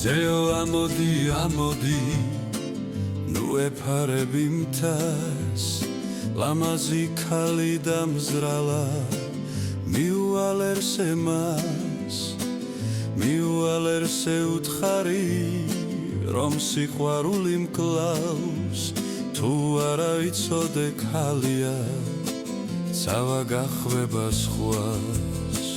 ზეო ამოდი ამოდი ნუ ეფარები მთას ლამაზი ქალი და მზრალა მიუალერსე მას მიუალერსე უთხარი რომ სიყვარული მკლავს თუ არა იცოდე ქალია ცავა გახვება სხვას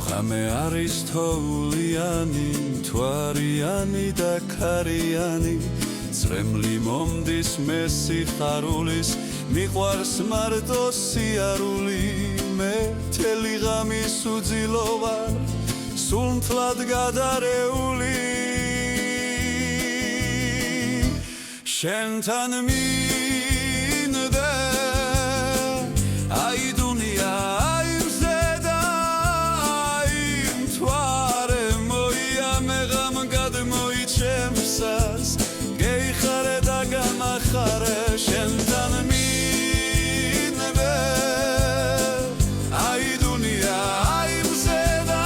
ხამე არის თოვლიანი მთვარიანი და ქარიანი წრემლი მომდის მე სიხარულის მიყვარს მარტო სიარული მე მთელი ღამის უძილო ვარ სულ მთლად გადარეული შენთან მინდა აი დუნია აი მზედა აი მთვარე მოიამე ღამ გადმოიჩემსას გეიხარე და გამახარე შენთან მინდა აი დუნია აი მზედა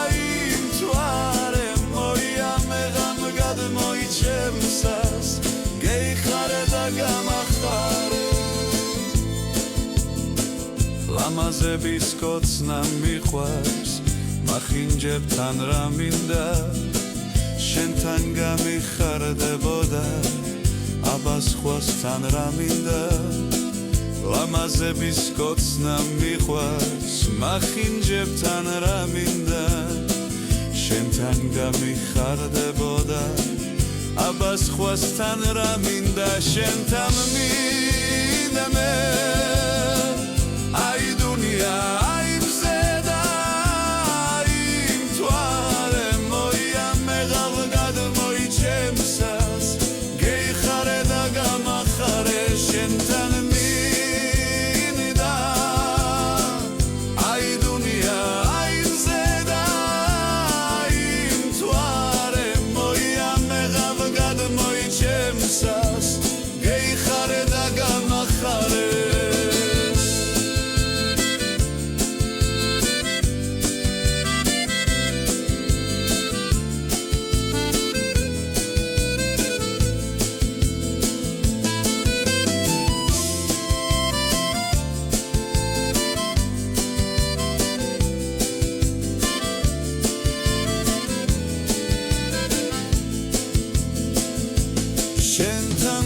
აი მთვარე მოიამე ღამ გადმოიჩემსას გეიხარე და გამახარე ლამაზების კოცნა მიყვარს მახინჯებთან რა მინდა შენთან გამიხარდებოდა აბა სხვასთან რა მინდა ლამაზების კოცნა მიყვარს მახინჯებთან რა მინდა შენთან გამიხარდებოდა აბა სხვასთან რა მინდა შენთან მინდა მე აი დუნია აი მზედა აი მთვარე მოიამე ღამ გადმოიჩემსას გეიხარე და გამახარე შენთან მინდა აი დუნია აი მზედა აი მთვარე მოიამე ღამ გადმოიჩემსას გეიხარე და გამახარე შენთან